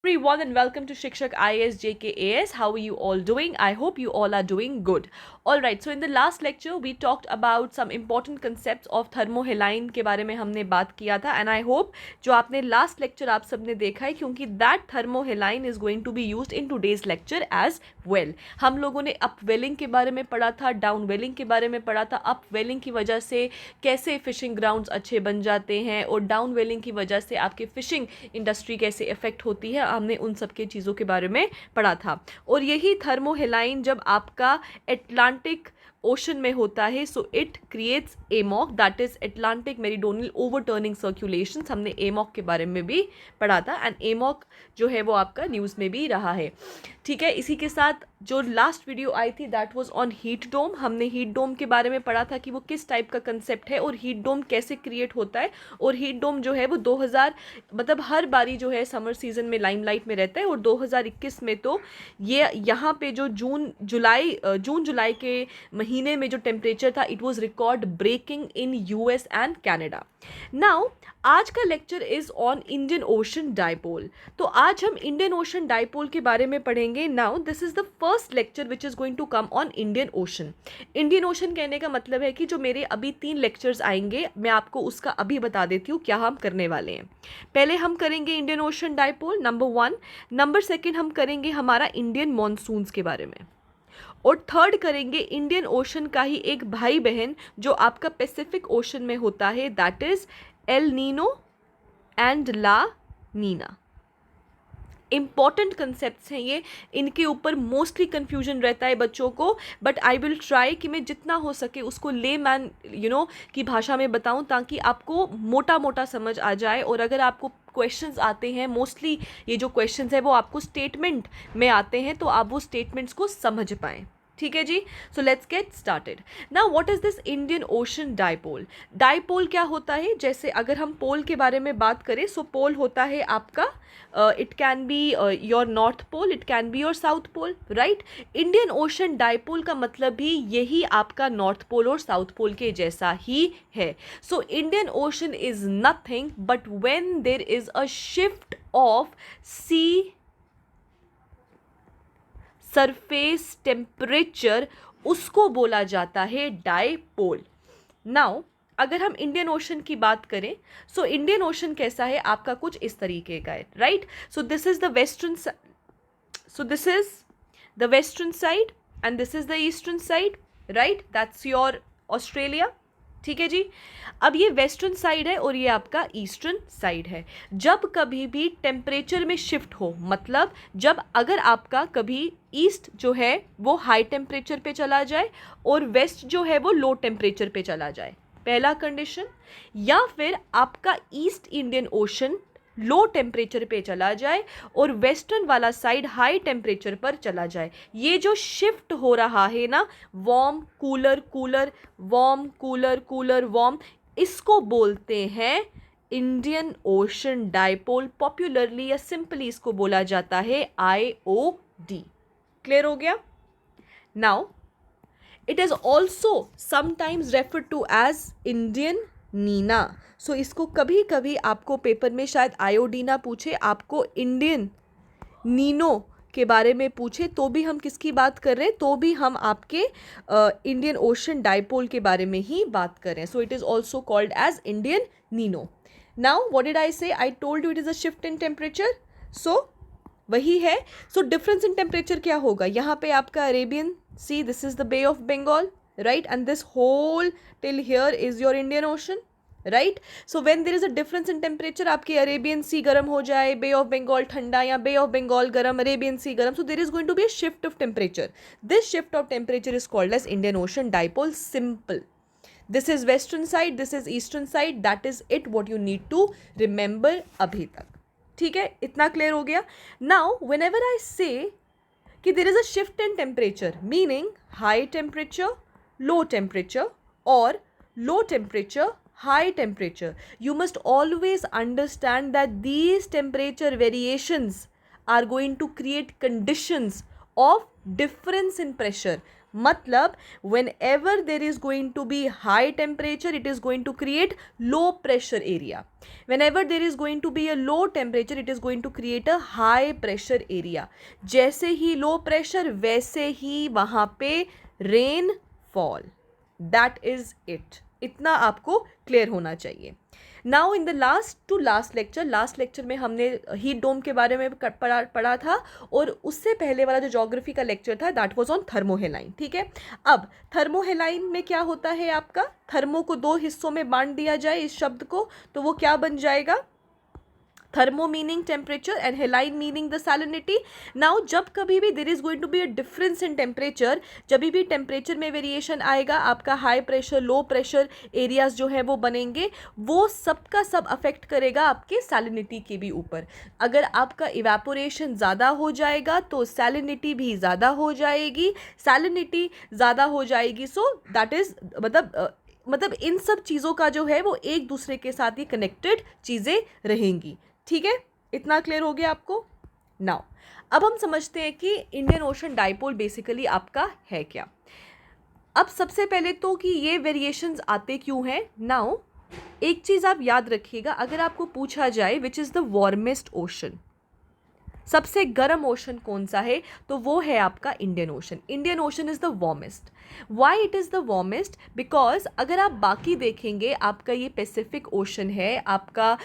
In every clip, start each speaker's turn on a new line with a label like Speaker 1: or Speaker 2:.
Speaker 1: Everyone and welcome to Shikshak IAS JKAS. How are you all doing? I hope you all are doing good. Alright, so in the last lecture we talked about some important concepts of thermohaline के बारे में हमने बात किया था and I hope जो आपने last lecture आप सबने देखा है क्योंकि that thermohaline is going to be used in today's lecture as well. हम लोगों ने upwelling के बारे में पढ़ा था, downwelling के बारे में पढ़ा था, upwelling की वजह से कैसे फिशिंग ग्राउंड्स अच्छे बन जाते हैं और डाउनवेलिंग की वजह से आपके फिशिंग इंडस्ट्री कैसे इफेक्ट होती है, हमने उन सब के चीज़ों के बारे में पढ़ा था. और यही थर्मोहेलाइन जब आपका एटलांटिक ओशन में होता है so it creates amok, that is Atlantic meridional overturning circulation. हमने एमॉक के बारे में भी पढ़ा था एंड एमॉक जो है वो आपका न्यूज़ में भी रहा है. ठीक है, इसी के साथ जो लास्ट वीडियो आई थी that was on heat dome. हमने हीट डोम के बारे में पढ़ा था कि वो किस टाइप का कंसेप्ट है और हीट डोम कैसे क्रिएट होता है. और हीट डोम जो है वो 2000 मतलब हर बारी जो है समर सीजन में लाइमलाइट में रहता है और 2021 में तो ये यहाँ पे जो जून जुलाई के महीने में जो टेम्परेचर था it was record breaking in US and Canada. Now आज का lecture is on Indian ocean dipole. तो आज हम इंडियन ओशन डाइपोल के बारे में पढ़ेंगे. Now this is the first lecture which is going to come on Indian ocean. Indian ocean कहने का मतलब है कि जो मेरे अभी 3 लेक्चर्स आएंगे मैं आपको उसका अभी बता देती हूँ क्या हम करने वाले हैं. पहले हम करेंगे Indian ocean dipole number 1. Number 2 हम करेंगे हमारा इंडियन मॉनसून्स के बारे में. और थर्ड करेंगे इंडियन ओशन का ही एक भाई बहन जो आपका पैसिफिक ओशन में होता है, that is El Nino and La Nina. Important concepts हैं ये, इनके ऊपर मोस्टली कन्फ्यूजन रहता है बच्चों को, बट आई विल ट्राई कि मैं जितना हो सके उसको ले मैन की भाषा में बताऊं ताकि आपको मोटा मोटा समझ आ जाए. और अगर आपको क्वेश्चंस आते हैं, मोस्टली ये जो क्वेश्चंस है वो आपको स्टेटमेंट में आते हैं तो आप वो स्टेटमेंट्स को समझ पाएँ. ठीक है जी, so let's get started. Now what is this Indian ocean dipole. Dipole क्या होता है, जैसे अगर हम पोल के बारे में बात करें सो पोल होता है आपका it can be your north pole, it can be your south pole, right. Indian ocean dipole का मतलब भी यही आपका नॉर्थ पोल और साउथ पोल के जैसा ही है. So Indian ocean is nothing but when there is a shift of sea surface temperature उसको बोला जाता है डाइपोल. नाउ अगर हम इंडियन ओशन की बात करें सो इंडियन ओशन कैसा है आपका कुछ इस तरीके का है, right. So this is the western side and this is the eastern side, right. That's your Australia. ठीक है जी, अब ये वेस्टर्न साइड है और ये आपका ईस्टर्न साइड है. जब कभी भी टेम्परेचर में शिफ्ट हो, मतलब जब अगर आपका कभी ईस्ट जो है वो हाई टेम्परेचर पे चला जाए और वेस्ट जो है वो लो टेम्परेचर पे चला जाए, पहला कंडीशन. या फिर आपका east Indian ocean low temperature पे चला जाए और वेस्टर्न वाला साइड हाई टेम्परेचर पर चला जाए. ये जो शिफ्ट हो रहा है ना, warm cooler cooler warm cooler cooler warm, इसको बोलते हैं इंडियन ओशन डाइपोल. पॉपुलरली या सिंपली इसको बोला जाता है IOD. क्लियर हो गया. Now it is also sometimes referred to as Indian Nina. So इसको कभी कभी आपको पेपर में शायद IOD ना पूछे, आपको इंडियन नीनो के बारे में पूछे तो भी हम किसकी बात कर रहे हैं, तो भी हम आपके इंडियन ओशन डाइपोल के बारे में ही बात कर रहे हैं. So it is also called as Indian Nino. Now what did I say, I told you it is a shift in temperature. So वही है. सो डिफरेंस इन टेम्परेचर क्या होगा, यहाँ पे आपका Arabian sea, this is the bay of Bengal, right, and this whole till here is your Indian Ocean, right. So when there is a difference in temperature, आपके Arabian सी गर्म हो जाए, बे of Bengal ठंडा या बे ऑफ बंगाल गर्म, अरेबियन सी गर्म, so there is going to be a shift of temperature. This shift of temperature is called as Indian Ocean dipole. Simple. This is western side, this is eastern side, that is it what you need to remember अभी तक. ठीक है, इतना clear हो गया. Now whenever I say कि there is a shift in temperature, meaning high temperature low temperature or low temperature high temperature, you must always understand that these temperature variations are going to create conditions of difference in pressure. मतलब whenever there is going to be high temperature, it is going to create low pressure area. Whenever there is going to be a low temperature, it is going to create a high pressure area. जैसे ही low pressure वैसे ही वहाँ पे rain fall. That is it. इतना आपको clear होना चाहिए. Now in the last lecture में हमने हीट डोम के बारे में पढ़ा था, और उससे पहले वाला जो ज्योग्राफी का लेक्चर था दैट वाज ऑन थर्मोहेलाइन. ठीक है, अब थर्मोहेलाइन में क्या होता है आपका, थर्मो को दो हिस्सों में बांट दिया जाए इस शब्द को, तो वो क्या बन जाएगा, thermo meaning temperature and haline meaning the salinity. Now जब कभी भी there is going to be a difference in temperature, जब भी टेम्परेचर में वेरिएशन आएगा, आपका high pressure low pressure areas जो है वो बनेंगे, वो सबका सब अफेक्ट करेगा आपके सैलिनिटी के भी ऊपर. अगर आपका इवेपोरेशन ज़्यादा हो जाएगा तो सैलिनिटी भी ज़्यादा हो जाएगी, सैलिनिटी ज़्यादा हो जाएगी, सो दैट इज़ मतलब इन सब चीज़ों का जो है वो एक दूसरे के साथ ही कनेक्टेड चीज़ें रहेंगी. ठीक है, इतना क्लियर हो गया आपको. नाउ अब हम समझते हैं कि इंडियन ओशन डाइपोल बेसिकली आपका है क्या. अब सबसे पहले तो कि ये वेरिएशंस आते क्यों हैं. नाउ एक चीज़ आप याद रखिएगा, अगर आपको पूछा जाए which is the warmest ocean, सबसे गर्म ओशन कौन सा है, तो वो है आपका Indian ocean. Indian ocean is the warmest. Why it is the warmest, because अगर आप बाकी देखेंगे, आपका ये पैसिफिक ओशन है, आपका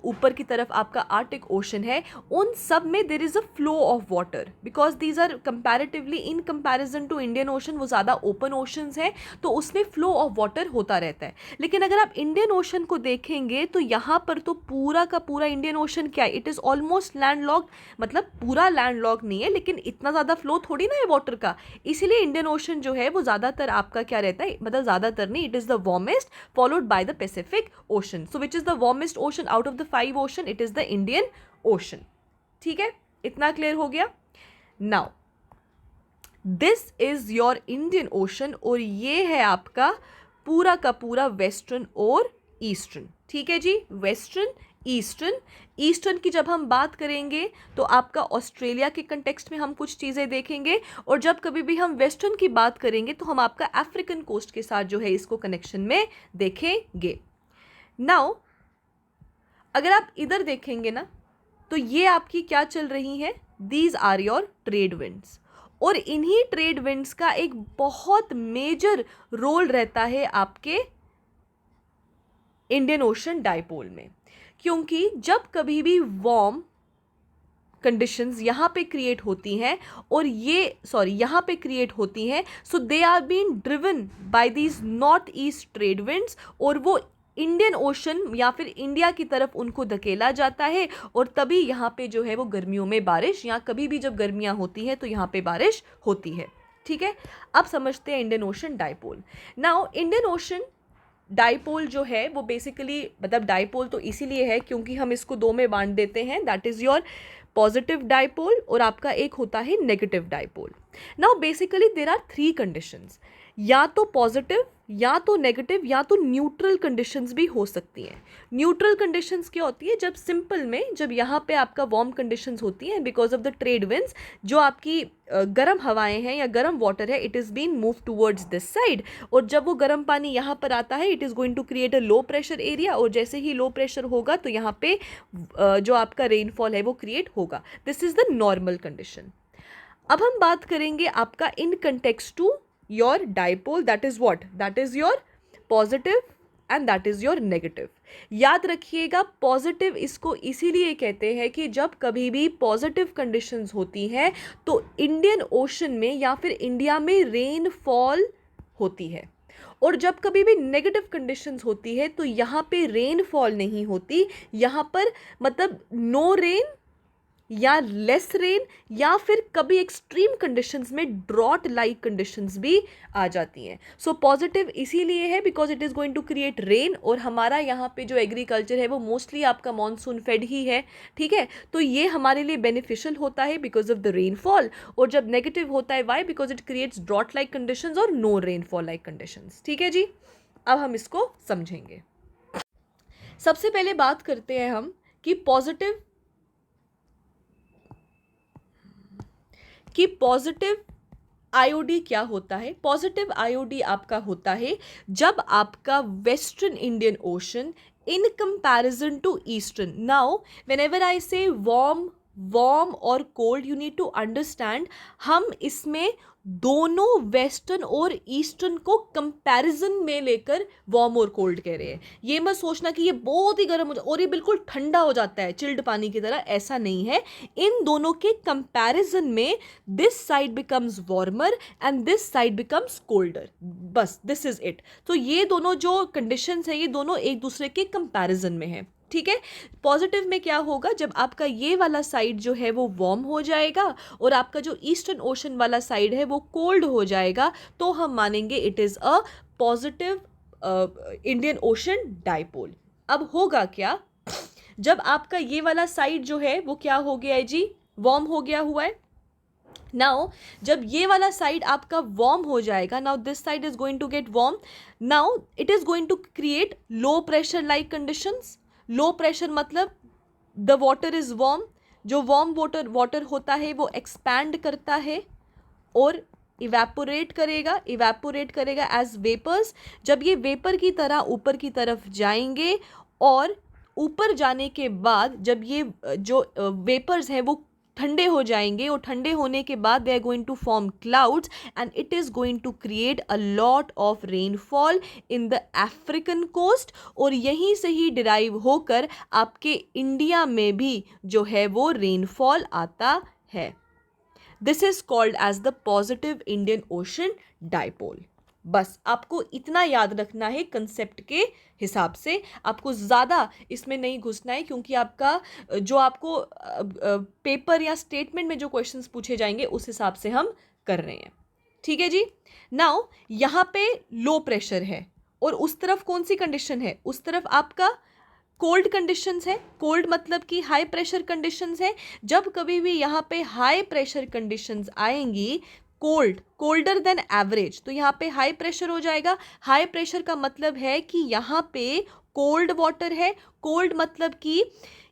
Speaker 1: ऊपर की तरफ आपका आर्टिक ओशन है, उन सब में there is a flow of water, because these are comparatively in comparison to Indian ocean वो ज़्यादा ओपन ओशंस हैं, तो उसमें फ्लो ऑफ वाटर होता रहता है. लेकिन अगर आप इंडियन ओशन को देखेंगे तो यहाँ पर तो पूरा का पूरा इंडियन ओशन क्या है, इट इज़ ऑलमोस्ट लैंडलॉक्ड. मतलब पूरा लैंडलॉक नहीं है, लेकिन इतना ज़्यादा फ्लो थोड़ी ना है वाटर का, इसीलिए इंडियन ओशन जो है वो ज़्यादातर आपका क्या रहता है, मतलब ज़्यादातर नहीं, it is the warmest followed by the Pacific ocean. So which is the warmest ocean out of the 5 ocean, it is the Indian ocean. ठीक है, इतना क्लियर हो गया. Now this is your Indian ocean, और ये है आपका पूरा का पूरा वेस्टर्न और ईस्टर्न. ठीक है जी, वेस्टर्न ईस्टर्न की जब हम बात करेंगे तो आपका ऑस्ट्रेलिया के कंटेक्स्ट में हम कुछ चीज़ें देखेंगे, और जब कभी भी हम वेस्टर्न की बात करेंगे तो हम आपका अफ्रीकन कोस्ट के साथ जो है इसको कनेक्शन में देखेंगे. नाउ अगर आप इधर देखेंगे ना, तो ये आपकी क्या चल रही है, these are your trade winds, और इन्हीं ट्रेड विंड्स का एक बहुत मेजर रोल रहता है आपके इंडियन ओशन डाइपोल में. क्योंकि जब कभी भी वार्म कंडीशंस यहाँ पे क्रिएट होती हैं, और यहाँ पे क्रिएट होती हैं, so they are been driven by these north east trade winds, और वो इंडियन ओशन या फिर इंडिया की तरफ उनको धकेला जाता है, और तभी यहाँ पे जो है वो गर्मियों में बारिश, या कभी भी जब गर्मियाँ होती हैं तो यहाँ पे बारिश होती है. ठीक है, अब समझते हैं Indian ocean dipole. Now Indian ocean dipole जो है वो बेसिकली, मतलब डाइपोल तो इसीलिए है क्योंकि हम इसको दो में बांट देते हैं, that is your positive dipole और आपका एक होता है negative dipole. Now basically there are 3 conditions, या तो पॉजिटिव, या तो नेगेटिव, या तो न्यूट्रल कंडीशंस भी हो सकती हैं. न्यूट्रल कंडीशंस क्या होती है, जब सिंपल में जब यहाँ पे आपका वार्म कंडीशंस होती हैं because of the trade winds, जो आपकी गर्म हवाएं हैं या गर्म वाटर है, it is been move towards this side, और जब वो गर्म पानी यहाँ पर आता है, it is going to create a low pressure area, और जैसे ही लो प्रेशर होगा तो यहाँ पे जो आपका रेनफॉल है वो क्रिएट होगा. This is the normal condition. अब हम बात करेंगे आपका in context to your dipole, that is what, that is your positive and that is your negative. याद रखिएगा, पॉजिटिव इसको इसीलिए कहते हैं कि जब कभी भी पॉजिटिव कंडीशंस होती हैं तो इंडियन ओशन में या फिर इंडिया में रेनफॉल होती है, और जब कभी भी नेगेटिव कंडीशंस होती है तो यहाँ पे रेनफॉल नहीं होती, यहाँ पर मतलब नो रेन या लेस रेन, या फिर कभी एक्सट्रीम कंडीशंस में ड्रॉट लाइक कंडीशंस भी आ जाती हैं. सो पॉजिटिव इसीलिए है because it is going to create rain, और हमारा यहाँ पे जो एग्रीकल्चर है वो मोस्टली आपका मॉनसून फेड ही है. ठीक है, तो ये हमारे लिए बेनिफिशियल होता है बिकॉज ऑफ द रेनफॉल, और जब नेगेटिव होता है why, because it creates drought like conditions और नो रेनफॉल लाइक कंडीशंस. ठीक है जी, अब हम इसको समझेंगे. सबसे पहले बात करते हैं हम कि पॉजिटिव आईओडी क्या होता है? पॉजिटिव आईओडी आपका होता है जब आपका western Indian ocean in comparison to eastern. Now whenever I say warm और cold, you need to understand हम इसमें दोनों वेस्टर्न और ईस्टर्न को कंपैरिजन में लेकर वार्म और कोल्ड कह रहे हैं. ये मत सोचना कि ये बहुत ही गर्म हो जाए और ये बिल्कुल ठंडा हो जाता है चिल्ड पानी की तरह, ऐसा नहीं है. इन दोनों के कंपैरिजन में this side becomes warmer and this side becomes colder. बस दिस इज इट. तो ये दोनों जो कंडीशंस हैं ये दोनों एक दूसरे के कंपैरिजन में है. ठीक है. पॉजिटिव में क्या होगा? जब आपका ये वाला साइड जो है वो वार्म हो जाएगा और आपका जो ईस्टर्न ओशन वाला साइड है वो कोल्ड हो जाएगा, तो हम मानेंगे it is a positive Indian ocean dipole. अब होगा क्या? जब आपका ये वाला साइड जो है वो क्या हो गया है जी? वार्म हो गया हुआ है. नाउ जब ये वाला साइड आपका वार्म हो जाएगा, now this side is going to get warm. Now it is going to create low pressure like conditions. Low pressure मतलब द वाटर इज वार्म. जो वार्म वाटर होता है वो एक्सपैंड करता है और इवेपोरेट करेगा एज वेपर्स. जब ये वेपर की तरह ऊपर की तरफ जाएंगे और ऊपर जाने के बाद जब ये जो वेपर्स हैं वो ठंडे हो जाएंगे और ठंडे होने के बाद they are going to form clouds and it is going to create a lot of rainfall in the African coast. और यहीं से ही डिराइव होकर आपके इंडिया में भी जो है वो रेनफॉल आता है. This is called as the positive Indian ocean dipole. बस आपको इतना याद रखना है कंसेप्ट के हिसाब से. आपको ज़्यादा इसमें नहीं घुसना है क्योंकि आपका जो आपको पेपर या स्टेटमेंट में जो क्वेश्चंस पूछे जाएंगे उस हिसाब से हम कर रहे हैं. ठीक है जी. नाउ यहाँ पे लो प्रेशर है और उस तरफ कौन सी कंडीशन है? उस तरफ आपका कोल्ड कंडीशंस है. कोल्ड मतलब कि हाई प्रेशर कंडीशंस है. जब कभी भी यहाँ पे हाई प्रेशर कंडीशंस आएंगी, कोल्डर देन एवरेज, तो यहाँ पे हाई प्रेशर हो जाएगा. हाई प्रेशर का मतलब है कि यहाँ पे कोल्ड वाटर है. कोल्ड मतलब कि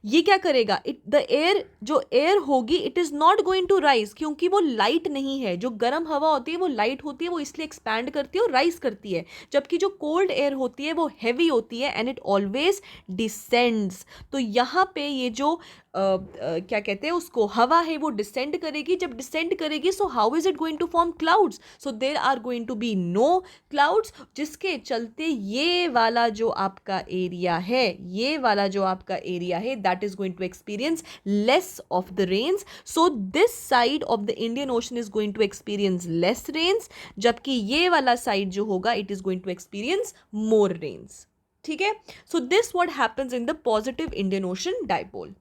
Speaker 1: ये क्या करेगा? द एयर, जो एयर होगी it is not going to rise, क्योंकि वो लाइट नहीं है. जो गर्म हवा होती है वो लाइट होती है, वो इसलिए एक्सपैंड करती है और राइज करती है. जबकि जो कोल्ड एयर होती है वो हैवी होती है एंड इट ऑलवेज डिसेंड्स. तो यहाँ पे ये जो क्या कहते हैं उसको, हवा है वो डिसेंड करेगी. जब डिसेंड करेगी so how is it going to form clouds? So there are going to be no clouds, जिसके चलते ये वाला जो आपका एरिया है, ये वाला जो आपका एरिया है that is going to experience less of the rains. So this side of the Indian ocean is going to experience less rains, जबकि ये वाला साइड जो होगा it is going to experience more rains. ठीक है. So this what happens in the positive Indian ocean dipole.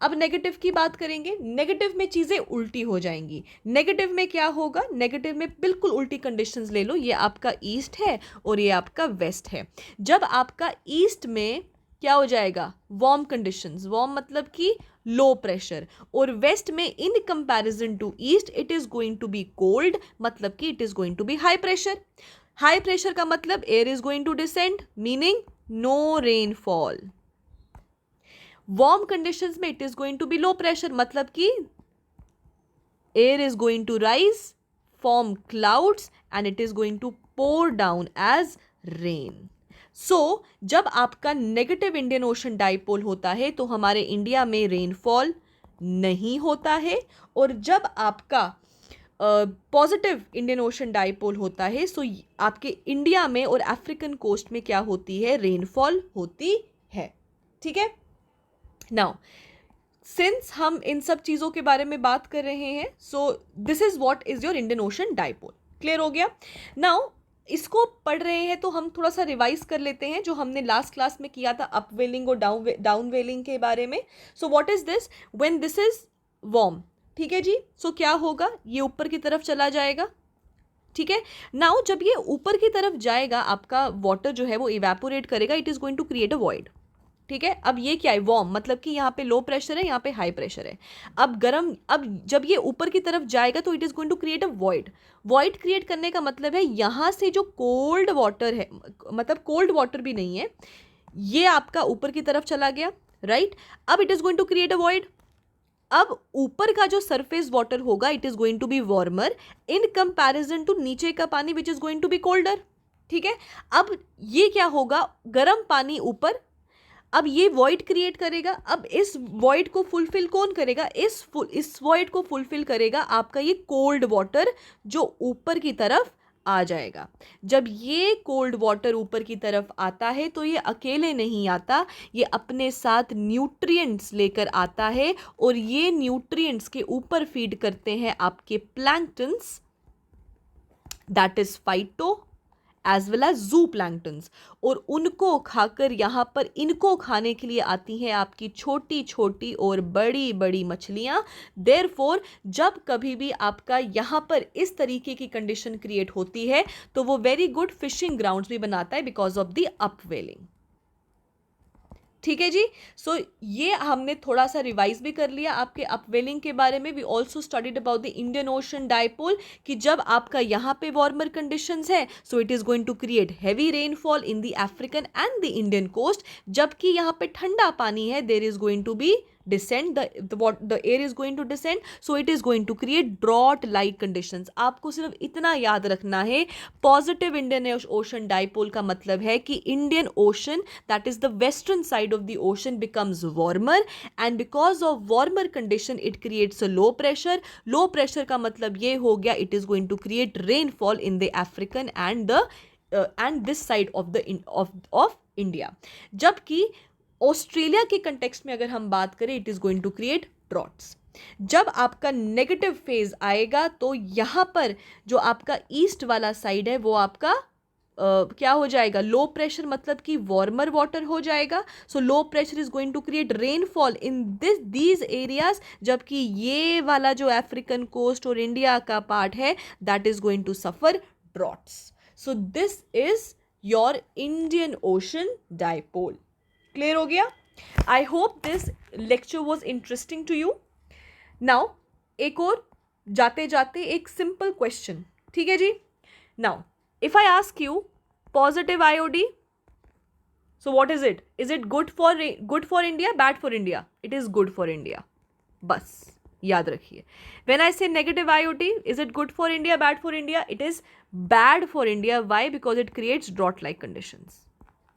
Speaker 1: अब negative की बात करेंगे. नेगेटिव में चीजें उल्टी हो जाएंगी. नेगेटिव में क्या होगा? नेगेटिव में बिल्कुल उल्टी कंडीशंस ले लो. ये आपका ईस्ट है और ये आपका वेस्ट है. जब आपका ईस्ट में क्या हो जाएगा? Warm conditions. वार्म मतलब कि लो प्रेशर. और वेस्ट में in comparison to east it is going to be cold, मतलब कि it is going to be high pressure. High pressure का मतलब air is going to descend, meaning no rainfall. Warm conditions में it is going to be low pressure, मतलब कि air is going to rise, form clouds and it is going to pour down as rain. So जब आपका negative Indian ocean dipole होता है तो हमारे India में रेनफॉल नहीं होता है. और जब आपका पॉजिटिव इंडियन ओशन डाइपोल होता है सो आपके इंडिया में और अफ्रीकन कोस्ट में क्या होती है? रेनफॉल होती है. ठीक है. नाउ सिंस हम इन सब चीज़ों के बारे में बात कर रहे हैं, सो this is what is your Indian ocean dipole. Clear हो गया. नाउ इसको पढ़ रहे हैं तो हम थोड़ा सा रिवाइज कर लेते हैं जो हमने लास्ट क्लास में किया था अपवेलिंग और डाउन वेलिंग के बारे में. So what is this? When this is warm. ठीक है जी. सो क्या होगा? ये ऊपर की तरफ चला जाएगा. ठीक है. नाउ जब ये ऊपर की तरफ जाएगा आपका वाटर जो है वो इवेपोरेट करेगा, it is going to create a void. ठीक है. अब ये क्या है? वार्म मतलब कि यहाँ पे लो प्रेशर है, यहाँ पे हाई प्रेशर है. अब जब ये ऊपर की तरफ जाएगा तो it is going to create a void. Void create करने का मतलब है यहाँ से जो कोल्ड वाटर है, मतलब कोल्ड वाटर भी नहीं है, ये आपका ऊपर की तरफ चला गया. राइट. अब it is going to create a void. अब ऊपर का जो सरफेस वाटर होगा it is going to be warmer in comparison to नीचे का पानी which is going to be colder. ठीक है, अब ये क्या होगा, गर्म पानी ऊपर, अब ये वॉइड क्रिएट करेगा। अब इस वॉइड को फुलफिल कौन करेगा, इस वॉइड को फुलफिल करेगा आपका ये कोल्ड वाटर जो ऊपर की तरफ आ जाएगा। जब ये कोल्ड वाटर ऊपर की तरफ आता है तो ये अकेले नहीं आता, ये अपने साथ न्यूट्रिएंट्स लेकर आता है और ये न्यूट्रिएंट्स के ऊपर फीड करते हैं आपके planktons, that is phyto as well as zoo planktons, और उनको खाकर यहाँ पर इनको खाने के लिए आती हैं आपकी छोटी छोटी और बड़ी बड़ी मछलियाँ। देयरफॉर जब कभी भी आपका यहाँ पर इस तरीके की कंडीशन क्रिएट होती है तो वो वेरी गुड फिशिंग ग्राउंड्स भी बनाता है बिकॉज ऑफ द अपवेलिंग। ठीक है जी, सो ये हमने थोड़ा सा रिवाइज भी कर लिया आपके अपवेलिंग के बारे में। We also studied about the Indian ocean dipole कि जब आपका यहाँ पे वार्मर कंडीशंस है so it is going to create heavy rainfall in the African and the Indian coast, जबकि यहाँ पे ठंडा पानी है, there is going to be descend, the air is going to descend, so it is going to create drought like conditions। आपको सिर्फ इतना याद रखना है, पॉजिटिव इंडियन ओशन डाइपोल का मतलब है कि Indian ocean that is the western side of the ocean becomes warmer and because of warmer condition it creates a low pressure. Low pressure का मतलब ये हो गया it is going to create rainfall in the African and this side of India. जबकि Australia के context में अगर हम बात करें it is going to create droughts. जब आपका नेगेटिव फेज आएगा तो यहाँ पर जो आपका ईस्ट वाला साइड है वो आपका क्या हो जाएगा, लो प्रेशर, मतलब कि वार्मर वाटर हो जाएगा। So low pressure is going to create rainfall in these areas, जबकि ये वाला जो अफ्रीकन कोस्ट और इंडिया का पार्ट है that is going to suffer droughts. So this is your Indian ocean dipole. Clear हो गया? I hope this lecture was interesting to you. Now एक और जाते जाते एक सिंपल क्वेश्चन, ठीक है जी। Now if I ask you positive IOD, so what is it? Is it good for India, bad for India? It is good for India, बस याद रखिए। When I say negative IOD, is it good for India, bad for India? It is bad for India. Why? Because it creates drought like conditions.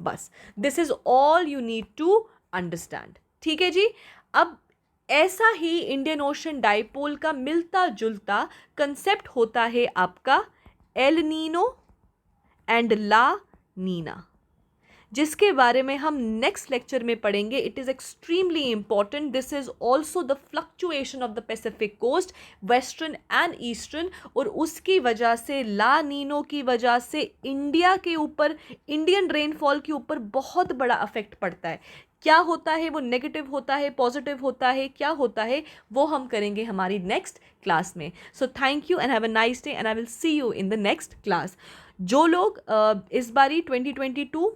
Speaker 1: बस this is all you need to understand. ठीक है जी। अब ऐसा ही Indian ocean dipole का मिलता जुलता concept होता है आपका El Nino and La Nina, जिसके बारे में हम नेक्स्ट लेक्चर में पढ़ेंगे। It is extremely important. This is also the fluctuation of the Pacific coast, western and eastern, और उसकी वजह से ला नीनो की वजह से इंडिया के ऊपर, इंडियन रेनफॉल के ऊपर बहुत बड़ा अफेक्ट पड़ता है। क्या होता है वो, नेगेटिव होता है, पॉजिटिव होता है, क्या होता है वो हम करेंगे हमारी नेक्स्ट क्लास में। So thank you and have a nice day and I will see you in the next class. जो लोग इस बारी 2022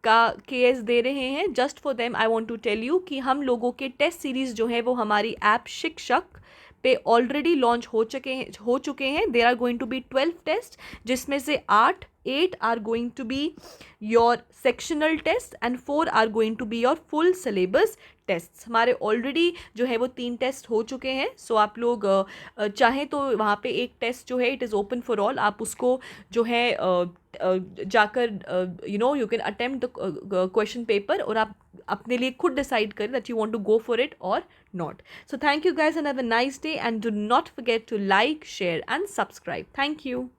Speaker 1: का केएस दे रहे हैं, just for them I want to tell you कि हम लोगों के टेस्ट सीरीज़ जो है वो हमारी ऐप शिक्षक पे ऑलरेडी लॉन्च हो चुके हैं। There are going to be 12 test, जिसमें से 8 are going to be your sectional test and 4 are going to be your full syllabus test. हमारे ऑलरेडी जो है वो 3 टेस्ट हो चुके हैं। सो आप लोग चाहें तो वहाँ पे एक टेस्ट जो है it is open for all, आप उसको जो है जाकर you can attempt the question paper और आप अपने लिए खुद डिसाइड करें that you want to go for it और not. So thank you guys and have a nice day, and do not forget to like, share and subscribe. Thank you.